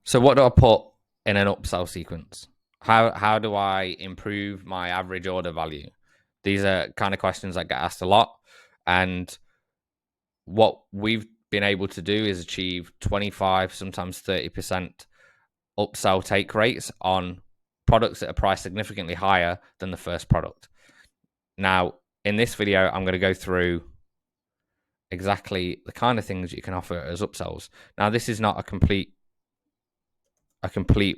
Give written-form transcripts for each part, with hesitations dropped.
So what do I put in an upsell sequence? How do I improve my average order value? These are kind of questions that get asked a lot. And what we've been able to do is achieve 25, sometimes 30% upsell take rates on products that are priced significantly higher than the first product. Now, in this video, I'm going to go through exactly the kind of things you can offer as upsells. Now, this is not a complete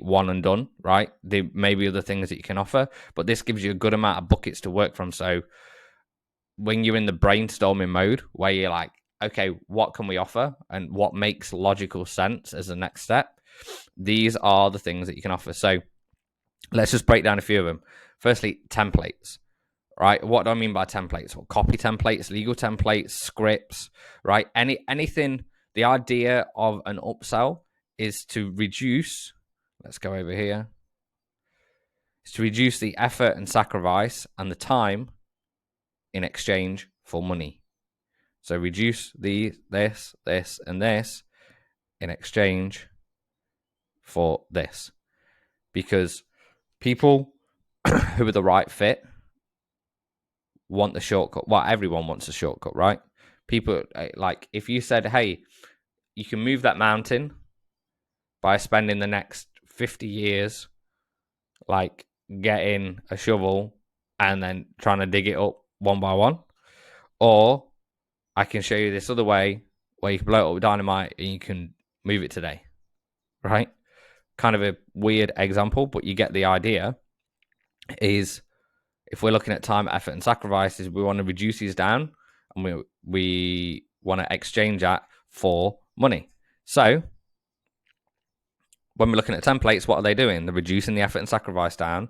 one and done, right? There may be other things that you can offer, but this gives you a good amount of buckets to work from. So when you're in the brainstorming mode where you're like, okay, what can we offer and what makes logical sense as the next step? These are the things that you can offer. So let's just break down a few of them. Firstly, templates, right? What do I mean by templates? Well, copy templates, legal templates, scripts, right? Anything. The idea of an upsell is to reduce. Let's go over here. Is to reduce the effort and sacrifice and the time in exchange for money. So reduce this, and this in exchange for this. Because people who are the right fit want the shortcut. Well, everyone wants a shortcut, right? People, like, if you said, hey, you can move that mountain by spending the next 50 years, like, getting a shovel and then trying to dig it up one by one. Or I can show you this other way where you can blow it up with dynamite and you can move it today, right? Kind of a weird example, but you get the idea. Is if we're looking at time, effort, and sacrifices, we want to reduce these down and we want to exchange that for money. So when we're looking at templates, what are they doing? They're reducing the effort and sacrifice down,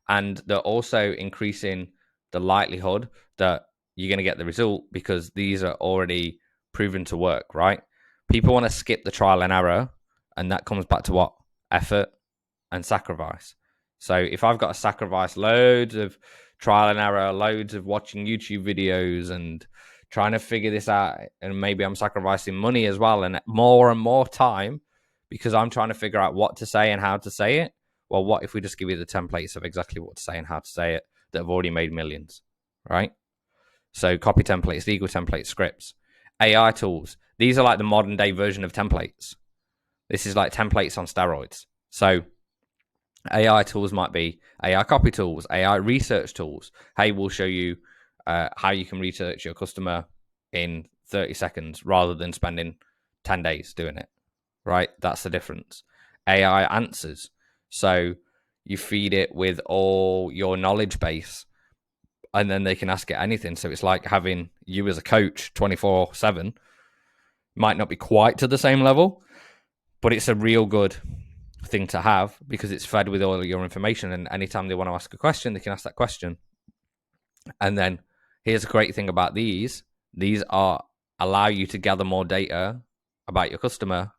and they're also increasing the likelihood that you're going to get the result because these are already proven to work, right? People want to skip the trial and error, and that comes back to what? Effort and sacrifice. So if I've got to sacrifice loads of trial and error, loads of watching YouTube videos and trying to figure this out, and maybe I'm sacrificing money as well and more time because I'm trying to figure out what to say and how to say it. Well, what if we just give you the templates of exactly what to say and how to say it that have already made millions, right? So copy templates, legal templates, scripts, AI tools. These are like the modern day version of templates. This is like templates on steroids. So AI tools might be AI copy tools, AI research tools. Hey, we'll show you how you can research your customer in 30 seconds rather than spending 10 days doing it, right? That's the difference. AI answers. So you feed it with all your knowledge base and then they can ask it anything. So it's like having you as a coach 24/7. Might not be quite to the same level, but it's a real good thing to have because it's fed with all of your information, and anytime they want to ask a question, they can ask that question. And then here's a great thing about these are allow you to gather more data about your customer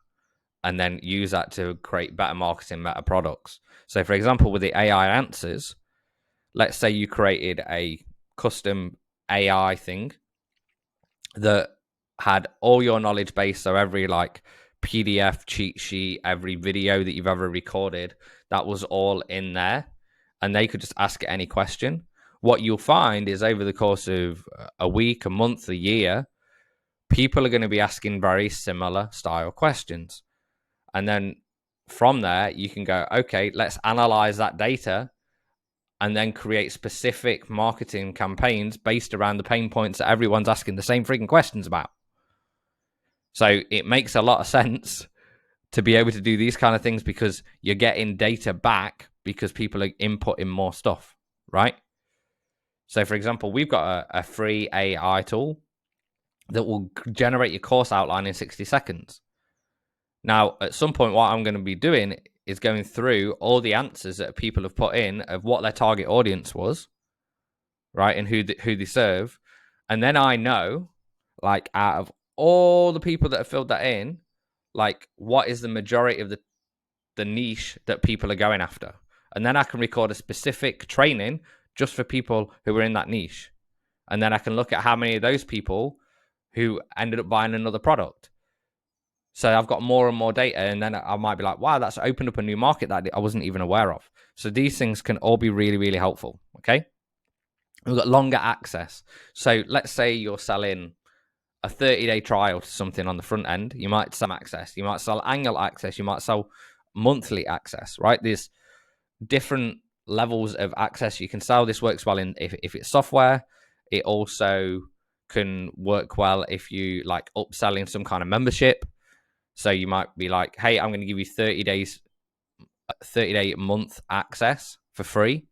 and then use that to create better marketing, better products. So for example, with the AI answers, let's say you created a custom AI thing that had all your knowledge base, so every like PDF, cheat sheet, every video that you've ever recorded, that was all in there, and they could just ask it any question. What you'll find is over the course of a week, a month, a year, people are going to be asking very similar style questions. And then from there, you can go, okay, let's analyze that data and then create specific marketing campaigns based around the pain points that everyone's asking the same freaking questions about. So it makes a lot of sense to be able to do these kind of things because you're getting data back because people are inputting more stuff, right? So for example, we've got a free AI tool that will generate your course outline in 60 seconds. Now, at some point, what I'm going to be doing is going through all the answers that people have put in of what their target audience was, right, and who they serve. And then I know, like, out of all the people that have filled that in, like, what is the majority of the niche that people are going after. And then I can record a specific training just for people who are in that niche. And then I can look at how many of those people who ended up buying another product. So I've got more and more data, and then I might be like, wow, that's opened up a new market that I wasn't even aware of. So these things can all be really, really helpful. Okay. We've got longer access. So let's say you're selling a 30-day trial to something on the front end. You might sell access. You might sell annual access. You might sell monthly access, right? There's different levels of access you can sell. This works well in if it's software. It also can work well if you like upselling some kind of membership. So you might be like, hey, I'm going to give you 30-day month access for free.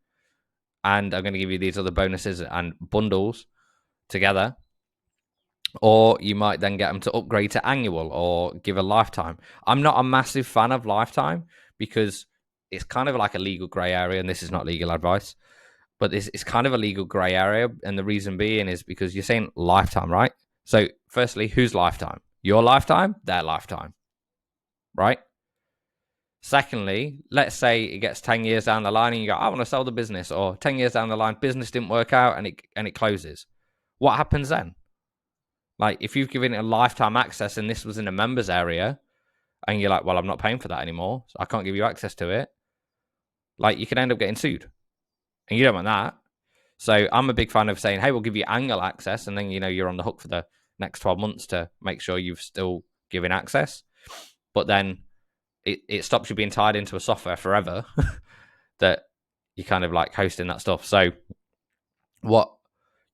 And I'm going to give you these other bonuses and bundles together. Or you might then get them to upgrade to annual or give a lifetime. I'm not a massive fan of lifetime because it's kind of like a legal gray area, and this is not legal advice, but it's kind of a legal gray area. And the reason being is because you're saying lifetime, right? So firstly, whose lifetime? Your lifetime, their lifetime, right? Secondly, let's say it gets 10 years down the line and you go, I want to sell the business, or 10 years down the line, business didn't work out and it closes. What happens then? Like if you've given it a lifetime access and this was in a members area and you're like, well, I'm not paying for that anymore, so I can't give you access to it. Like you can end up getting sued and you don't want that. So I'm a big fan of saying, hey, we'll give you annual access. And then, you're on the hook for the next 12 months to make sure you've still given access. But then it stops you being tied into a software forever that you're kind of like hosting that stuff. So what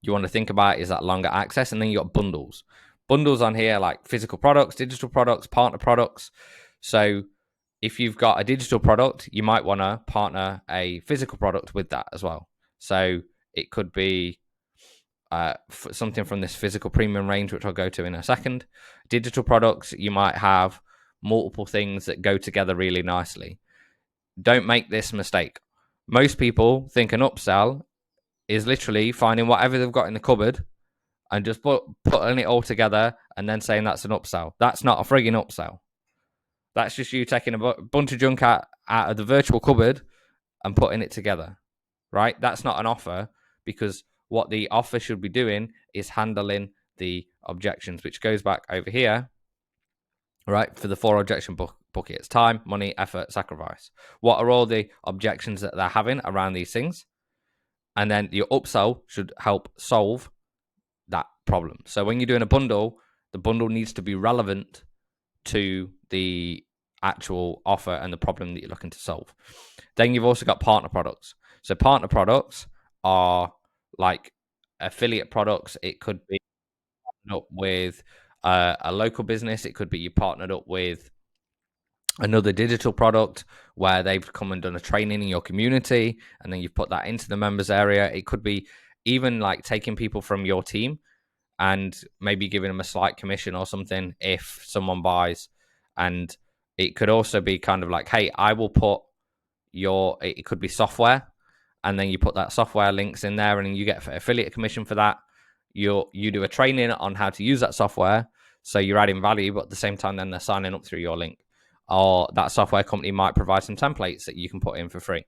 you want to think about is that longer access. And then you got bundles. Bundles on here like physical products, digital products, partner products. So if you've got a digital product, you might want to partner a physical product with that as well. So it could be something from this physical premium range, which I'll go to in a second. Digital products, you might have multiple things that go together really nicely. Don't make this mistake. Most people think an upsell is literally finding whatever they've got in the cupboard and just putting it all together and then saying that's an upsell. That's not a frigging upsell. That's just you taking a bunch of junk out of the virtual cupboard and putting it together, right? That's not an offer, because what the offer should be doing is handling the objections, which goes back over here, right? For the 4 objection buckets: time, money, effort, sacrifice. What are all the objections that they're having around these things? And then your upsell should help solve that problem. So when you're doing a bundle, the bundle needs to be relevant to the actual offer and the problem that you're looking to solve. Then you've also got partner products. So partner products are like affiliate products. It could be up with a local business. It could be you partnered up with another digital product where they've come and done a training in your community, and then you've put that into the members area. It could be even like taking people from your team and maybe giving them a slight commission or something if someone buys. And it could also be kind of like, hey, I will put it could be software, and then you put that software links in there and you get affiliate commission for that. You do a training on how to use that software, so you're adding value, but at the same time then they're signing up through your link. Or that software company might provide some templates that you can put in for free,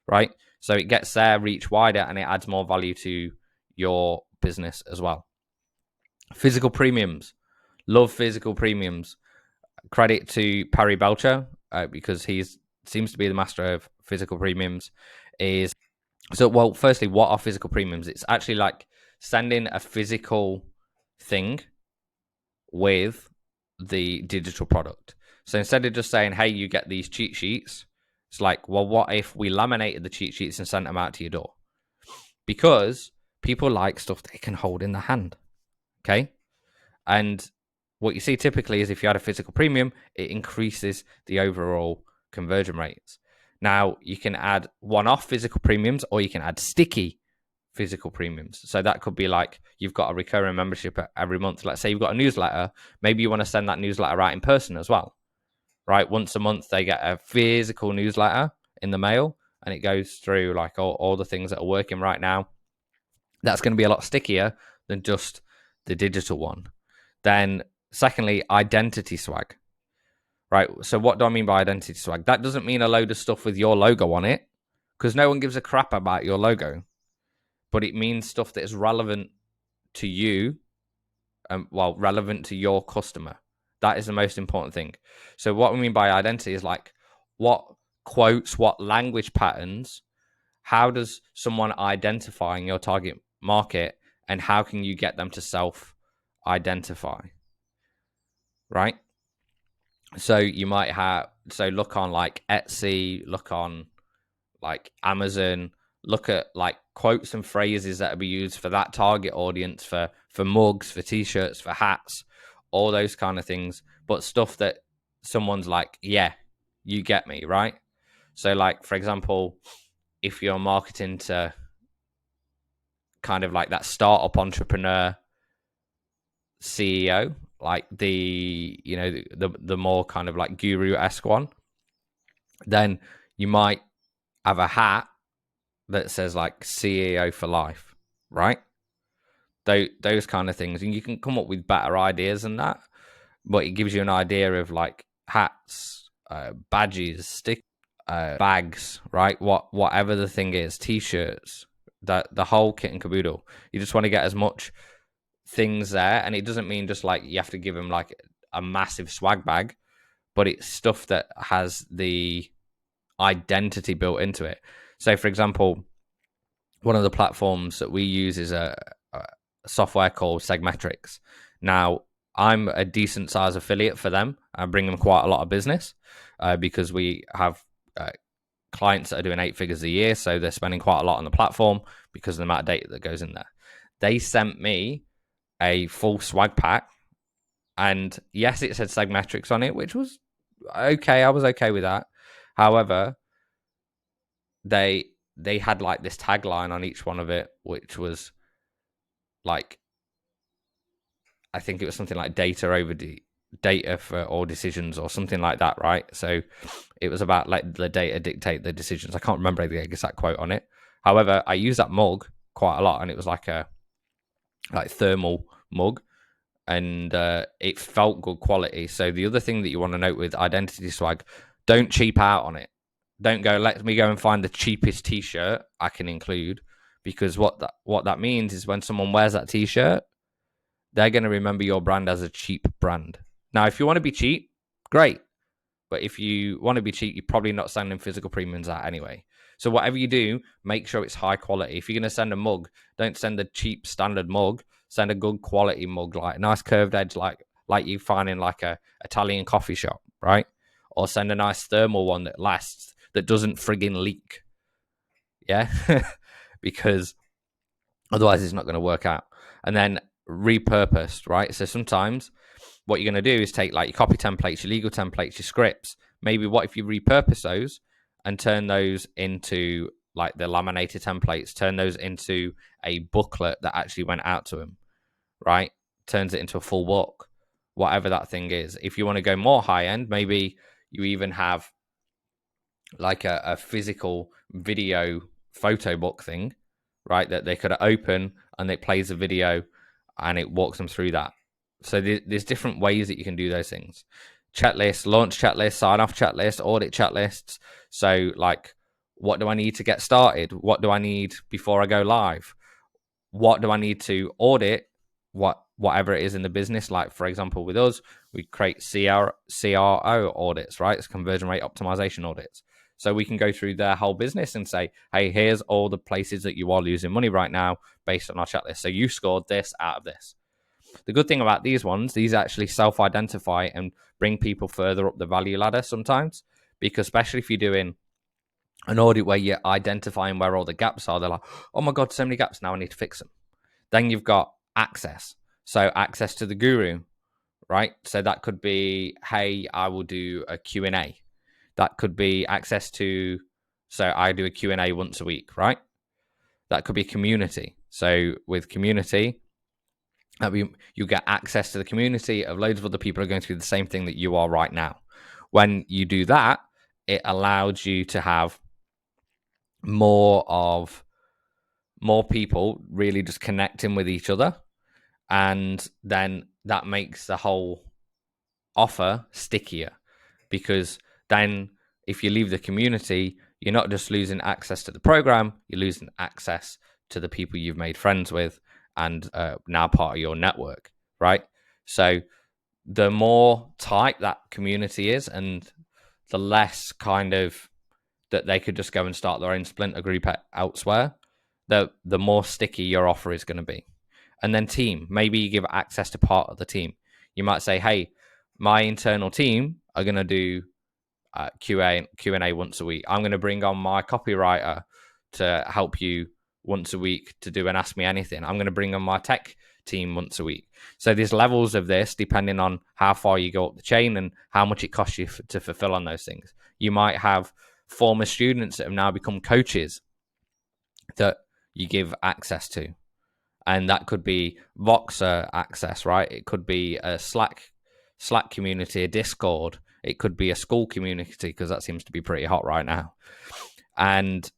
right? So it gets their reach wider and it adds more value to your business as well. Physical premiums. Love physical premiums. Credit to Parry Belcher because he seems to be the master of physical premiums. Well, firstly, what are physical premiums? It's actually like sending a physical thing with the digital product. So instead of just saying, hey, you get these cheat sheets, it's like, well, what if we laminated the cheat sheets and sent them out to your door? Because people like stuff they can hold in the hand. Okay. And what you see typically is if you add a physical premium, it increases the overall conversion rates. Now, you can add one-off physical premiums, or you can add sticky physical premiums. So that could be like you've got a recurring membership every month. Let's say you've got a newsletter. Maybe you want to send that newsletter out in person as well, right? Once a month, they get a physical newsletter in the mail, and it goes through like all the things that are working right now. That's going to be a lot stickier than just the digital one. Then secondly, identity swag, right? So what do I mean by identity swag? That doesn't mean a load of stuff with your logo on it, because no one gives a crap about your logo, but it means stuff that is relevant to you, relevant to your customer. That is the most important thing. So what we mean by identity is like what quotes, what language patterns, how does someone identify in your target market, and how can you get them to self-identify, right? So you might have, so look on like Etsy, look on like Amazon, look at like quotes and phrases that will be used for that target audience, for mugs, for t-shirts, for hats, all those kind of things, but stuff that someone's like, yeah, you get me, right? So like, for example, if you're marketing to kind of like that startup entrepreneur CEO, like the, you know, the more kind of like guru-esque one, then you might have a hat that says like CEO for life, right? Those kind of things. And you can come up with better ideas than that, but it gives you an idea of like hats, badges, bags, right? Whatever the thing is, t-shirts, the whole kit and caboodle. You just want to get as much things there, and it doesn't mean just like you have to give them like a massive swag bag, but it's stuff that has the identity built into it. So for example, one of the platforms that we use is a software called Segmetrics. Now, I'm a decent size affiliate for them. I bring them quite a lot of business because we have clients that are doing 8 figures a year, so they're spending quite a lot on the platform because of the amount of data that goes in there. They sent me a full swag pack, and yes, it said Segmetrics on it, which was okay. I was okay with that. However, they had like this tagline on each one of it, which was like, I think it was something like data for all decisions or something like that, right? So it was about like the data dictate the decisions. I can't remember the exact quote on it. However, I use that mug quite a lot, and it was like a thermal mug, and it felt good quality. So the other thing that you want to note with identity swag, don't cheap out on it. Don't go, let me go and find the cheapest t-shirt I can include, because what that means is when someone wears that t-shirt, they're going to remember your brand as a cheap brand. Now, if you want to be cheap, great. But if you want to be cheap, you're probably not sending physical premiums out anyway. So whatever you do, make sure it's high quality. If you're going to send a mug, don't send a cheap standard mug. Send a good quality mug, like a nice curved edge, like you find in like a Italian coffee shop, right? Or send a nice thermal one that lasts, that doesn't friggin' leak. Yeah, because otherwise it's not going to work out. And then repurposed, right? So sometimes what you're going to do is take like your copy templates, your legal templates, your scripts. Maybe what if you repurpose those and turn those into like the laminated templates, turn those into a booklet that actually went out to them, right? Turns it into a full book, whatever that thing is. If you want to go more high end, maybe you even have like a physical video photo book thing, right? That they could open and it plays a video and it walks them through that. So there's different ways that you can do those things. Checklist, launch checklist, sign off checklist, audit checklists. So like, what do I need to get started? What do I need before I go live? What do I need to audit? Whatever it is in the business. Like for example, with us, we create CRO audits, right? It's conversion rate optimization audits. So we can go through their whole business and say, hey, here's all the places that you are losing money right now based on our checklist. So you scored this out of this. The good thing about these ones, these actually self-identify and bring people further up the value ladder sometimes, because especially if you're doing an audit where you're identifying where all the gaps are, they're like, oh my God, so many gaps, now I need to fix them. Then you've got access. So access to the guru, right? So that could be, hey, I will do a Q&A. That could be access to, so I do a Q&A once a week, right? That could be community. So with community, you get access to the community of loads of other people who are going through the same thing that you are right now. When you do that, it allows you to have more people really just connecting with each other. And then that makes the whole offer stickier, because then if you leave the community, you're not just losing access to the program, you're losing access to the people you've made friends with and now part of your network, right? So the more tight that community is, and the less kind of that they could just go and start their own splinter group elsewhere, the more sticky your offer is going to be. And then team, maybe you give access to part of the team. You might say, hey, my internal team are going to do Q&A once a week. I'm going to bring on my copywriter to help you once a week to do an Ask Me Anything. I'm going to bring on my tech team once a week. So there's levels of this depending on how far you go up the chain and how much it costs you to fulfill on those things. You might have former students that have now become coaches that you give access to. And that could be Voxer access, right? It could be a Slack community, a Discord. It could be a school community, because that seems to be pretty hot right now. And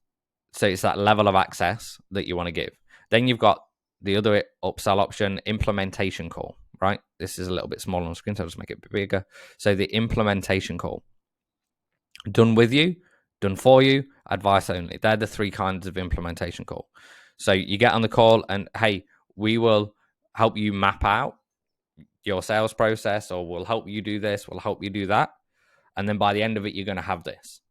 so it's that level of access that you want to give. Then you've got the other upsell option, implementation call, right? This is a little bit smaller on the screen, so I'll just make it a bit bigger. So the implementation call. Done with you, done for you, advice only. They're the three kinds of implementation call. So you get on the call and, hey, we will help you map out your sales process, or we'll help you do this, we'll help you do that. And then by the end of it, you're going to have this.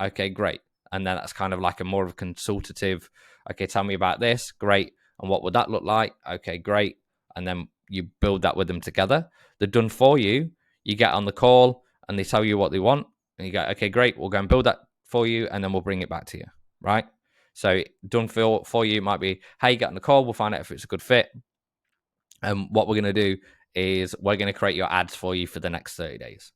Okay, great. And then that's kind of like a more of a consultative, okay, tell me about this. Great. And what would that look like? Okay, great. And then you build that with them together. They're done for you. You get on the call and they tell you what they want. And you go, okay, great. We'll go and build that for you. And then we'll bring it back to you. Right. So done for you might be, hey, get on the call. We'll find out if it's a good fit. And what we're going to do is we're going to create your ads for you for the next 30 days.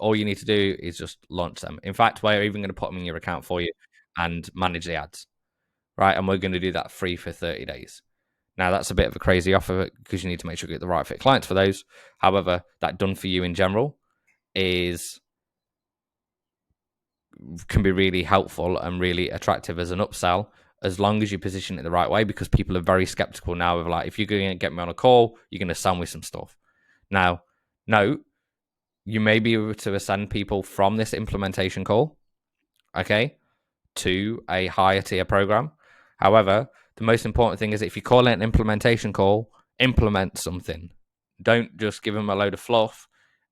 All you need to do is just launch them. In fact, we're even going to put them in your account for you and manage the ads, right? And we're going to do that free for 30 days. Now, that's a bit of a crazy offer because you need to make sure you get the right fit clients for those. However, that done for you in general can be really helpful and really attractive as an upsell, as long as you position it the right way, because people are very skeptical now of like, if you're going to get me on a call, you're going to sell me some stuff. Now, no, you may be able to ascend people from this implementation call, okay, to a higher tier program. However, the most important thing is if you call it an implementation call, implement something. Don't just give them a load of fluff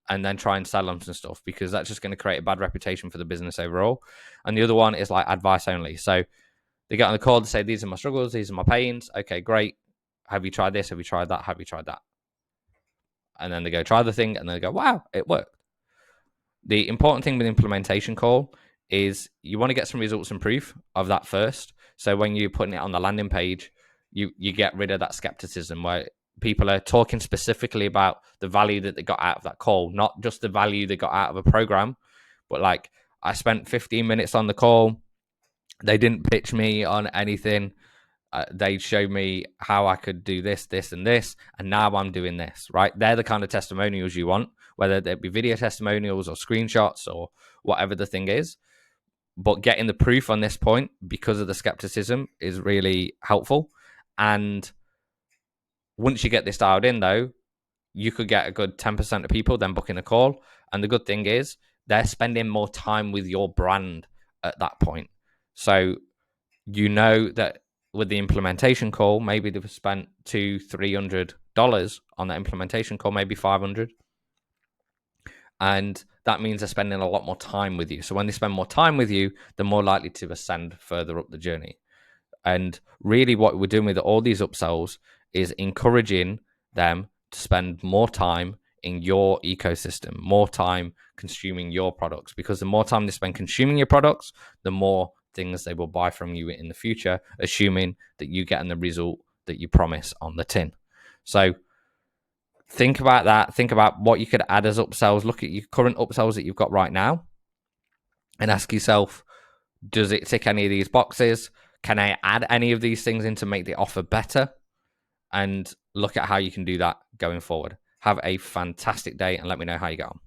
and then try and sell them some stuff, because that's just going to create a bad reputation for the business overall. And the other one is like advice only. So they get on the call to say, these are my struggles, these are my pains. Okay, great. Have you tried this? Have you tried that? Have you tried that? And then they go try the thing and they go, wow, it worked. The important thing with implementation call is you want to get some results and proof of that first. So when you're putting it on the landing page, you get rid of that skepticism where people are talking specifically about the value that they got out of that call, not just the value they got out of a program, but like, I spent 15 minutes on the call. They didn't pitch me on anything. They showed me how I could do this, this, and this, and now I'm doing this, right? They're the kind of testimonials you want, whether they be video testimonials or screenshots or whatever the thing is. But getting the proof on this point, because of the skepticism, is really helpful. And once you get this dialed in, though, you could get a good 10% of people then booking a call. And the good thing is they're spending more time with your brand at that point. So you know that with the implementation call, maybe they've spent $200-$300 on that implementation call, maybe $500. And that means they're spending a lot more time with you. So when they spend more time with you, they're more likely to ascend further up the journey. And really what we're doing with all these upsells is encouraging them to spend more time in your ecosystem, more time consuming your products, because the more time they spend consuming your products, the more things they will buy from you in the future, assuming that you get the result that you promise on the tin. So think about that. Think about what you could add as upsells. Look at your current upsells that you've got right now and ask yourself, does it tick any of these boxes? Can I add any of these things in to make the offer better? And look at how you can do that going forward. Have a fantastic day and let me know how you get on.